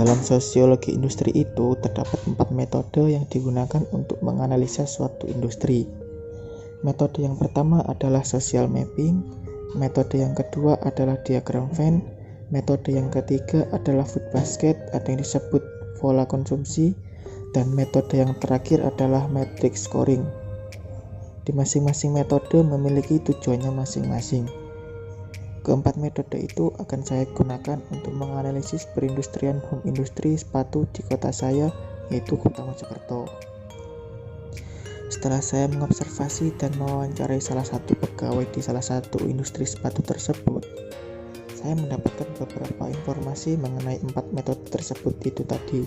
Dalam sosiologi industri itu terdapat 4 metode yang digunakan untuk menganalisa suatu industri. Metode yang pertama adalah social mapping, metode yang kedua adalah diagram Venn, metode yang ketiga adalah food basket atau yang disebut pola konsumsi, dan metode yang terakhir adalah matrix scoring. Di masing-masing metode memiliki tujuannya masing-masing. Keempat metode itu akan saya gunakan untuk menganalisis perindustrian home industri sepatu di kota saya, yaitu Kota Mojokerto. Setelah saya mengobservasi dan mewawancarai salah satu pegawai di salah satu industri sepatu tersebut, saya mendapatkan beberapa informasi mengenai 4 metode tersebut itu tadi.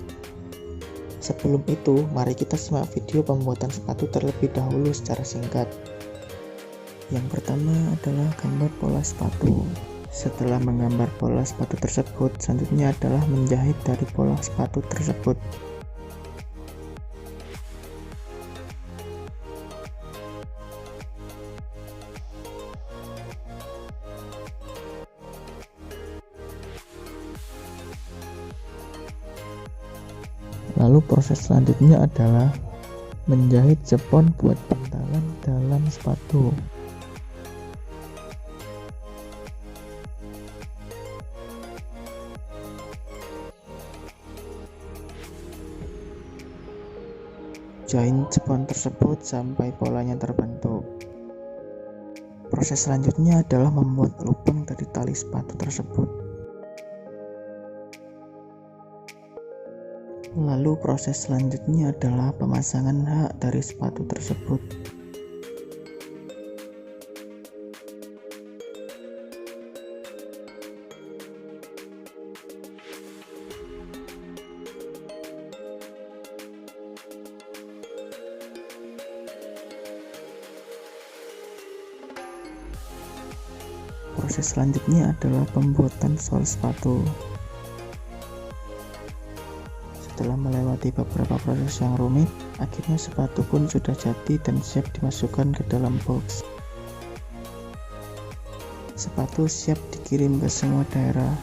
Sebelum itu, mari kita simak video pembuatan sepatu terlebih dahulu secara singkat. Yang pertama adalah gambar pola sepatu. Setelah menggambar pola sepatu tersebut, selanjutnya adalah menjahit dari pola sepatu tersebut. Lalu proses selanjutnya adalah menjahit jepon buat bantalan dalam sepatu. Jahit jepon tersebut sampai polanya terbentuk. Proses selanjutnya adalah membuat lubang dari tali sepatu tersebut. Lalu proses selanjutnya adalah pemasangan hak dari sepatu tersebut. Proses selanjutnya adalah pembuatan sol sepatu. Setelah melewati beberapa proses yang rumit, akhirnya sepatu pun sudah jadi dan siap dimasukkan ke dalam box. Sepatu siap dikirim ke semua daerah.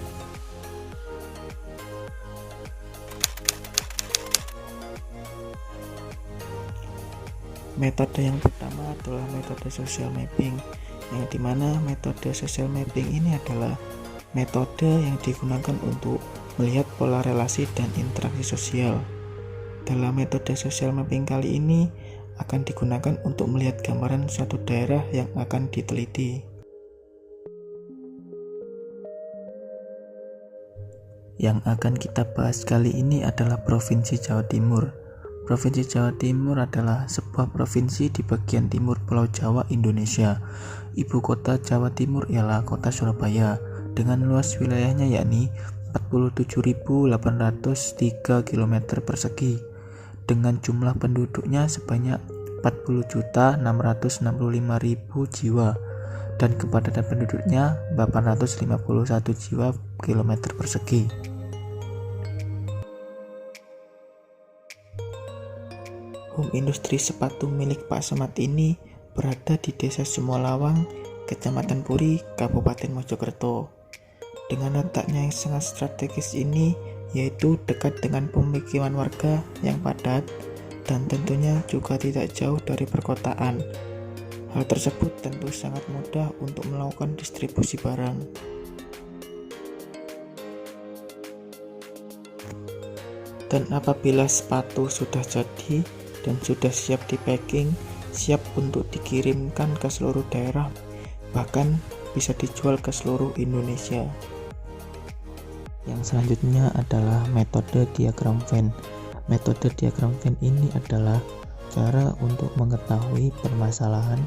Metode yang pertama adalah metode social mapping, yang dimana metode social mapping ini adalah metode yang digunakan untuk melihat pola relasi dan interaksi sosial. Dalam metode social mapping kali ini akan digunakan untuk melihat gambaran suatu daerah yang akan diteliti. Yang akan kita bahas kali ini adalah Provinsi Jawa Timur. Provinsi Jawa Timur adalah sebuah provinsi di bagian timur Pulau Jawa, Indonesia. Ibu kota Jawa Timur ialah kota Surabaya, dengan luas wilayahnya yakni 47.803 km persegi, dengan jumlah penduduknya sebanyak 40.665.000 jiwa, dan kepadatan penduduknya 851 jiwa kilometer persegi. Home industri sepatu milik Pak Semad ini berada di Desa Sumolawang, Kecamatan Puri, Kabupaten Mojokerto. Dengan letaknya yang sangat strategis ini, yaitu dekat dengan pemukiman warga yang padat dan tentunya juga tidak jauh dari perkotaan. Hal tersebut tentu sangat mudah untuk melakukan distribusi barang. Dan apabila sepatu sudah jadi dan sudah siap di packing, siap untuk dikirimkan ke seluruh daerah, bahkan bisa dijual ke seluruh Indonesia. Yang selanjutnya adalah metode diagram Venn. Metode diagram Venn ini adalah cara untuk mengetahui permasalahan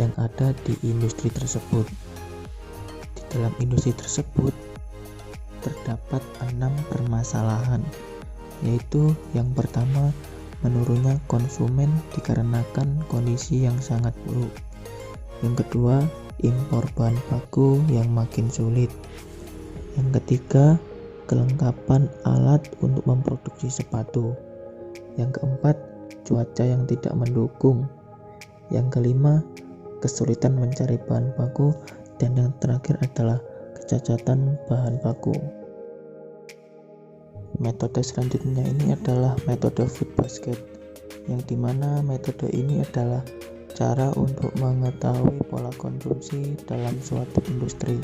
yang ada di industri tersebut. Di dalam industri tersebut terdapat 6 permasalahan, yaitu yang pertama, menurunnya konsumen dikarenakan kondisi yang sangat buruk. Yang kedua, impor bahan baku yang makin sulit. Yang ketiga, kelengkapan alat untuk memproduksi sepatu. Yang keempat, cuaca yang tidak mendukung. Yang kelima, kesulitan mencari bahan baku. Dan yang terakhir adalah kecacatan bahan baku. Metode selanjutnya ini adalah metode food basket, yang dimana metode ini adalah cara untuk mengetahui pola konsumsi dalam suatu industri.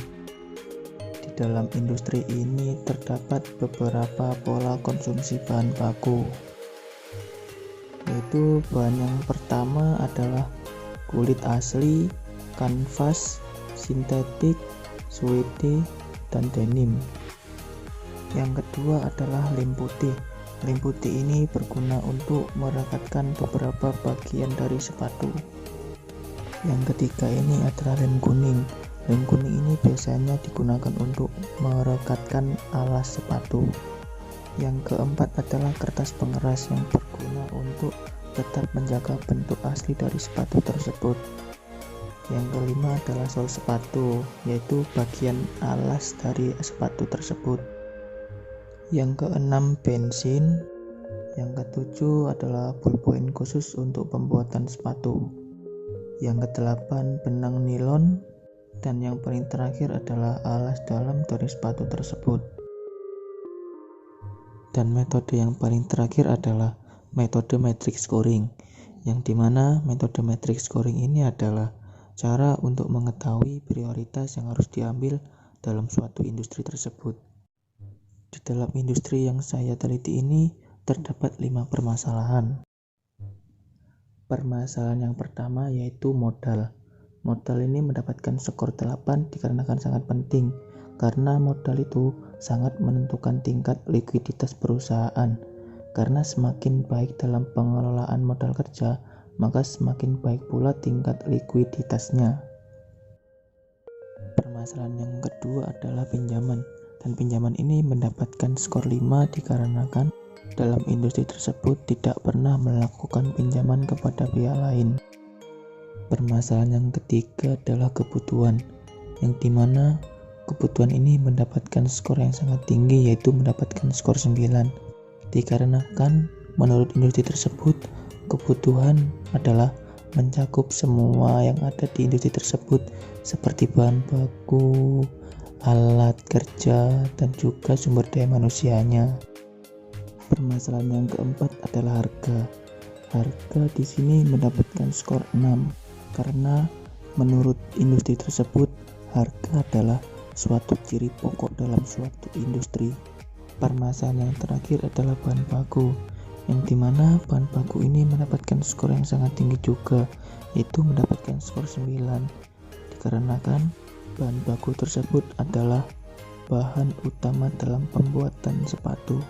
Di dalam industri ini terdapat beberapa pola konsumsi bahan baku, yaitu bahan yang pertama adalah kulit asli, kanvas, sintetik, suede, dan denim. Yang kedua adalah lem putih. Lem putih ini berguna untuk merekatkan beberapa bagian dari sepatu. Yang ketiga ini adalah lem kuning. Lem kuning ini biasanya digunakan untuk merekatkan alas sepatu. Yang keempat adalah kertas pengeras yang berguna untuk tetap menjaga bentuk asli dari sepatu tersebut. Yang kelima adalah sol sepatu, yaitu bagian alas dari sepatu tersebut. Yang keenam bensin. Yang ketujuh adalah ballpoint khusus untuk pembuatan sepatu. Yang kedelapan benang nilon. Dan yang paling terakhir adalah alas dalam dari sepatu tersebut. Dan metode yang paling terakhir adalah metode matrix scoring, yang dimana metode matrix scoring ini adalah cara untuk mengetahui prioritas yang harus diambil dalam suatu industri tersebut. Di dalam industri yang saya teliti ini terdapat 5 permasalahan. Permasalahan yang pertama yaitu modal. Modal ini mendapatkan skor 8 dikarenakan sangat penting, karena modal itu sangat menentukan tingkat likuiditas perusahaan. Karena semakin baik dalam pengelolaan modal kerja, maka semakin baik pula tingkat likuiditasnya. Permasalahan yang kedua adalah pinjaman. Dan pinjaman ini mendapatkan skor 5 dikarenakan dalam industri tersebut tidak pernah melakukan pinjaman kepada pihak lain. Permasalahan yang ketiga adalah kebutuhan, yang dimana kebutuhan ini mendapatkan skor yang sangat tinggi, yaitu mendapatkan skor 9. Dikarenakan menurut industri tersebut, kebutuhan adalah mencakup semua yang ada di industri tersebut, seperti bahan baku, alat kerja, dan juga sumber daya manusianya. Permasalahan yang keempat adalah harga. Harga di sini mendapatkan skor 6 karena menurut industri tersebut harga adalah suatu ciri pokok dalam suatu industri. Permasalahan yang terakhir adalah bahan baku, yang dimana bahan baku ini mendapatkan skor yang sangat tinggi juga, yaitu mendapatkan skor 9 dikarenakan bahan baku tersebut adalah bahan utama dalam pembuatan sepatu.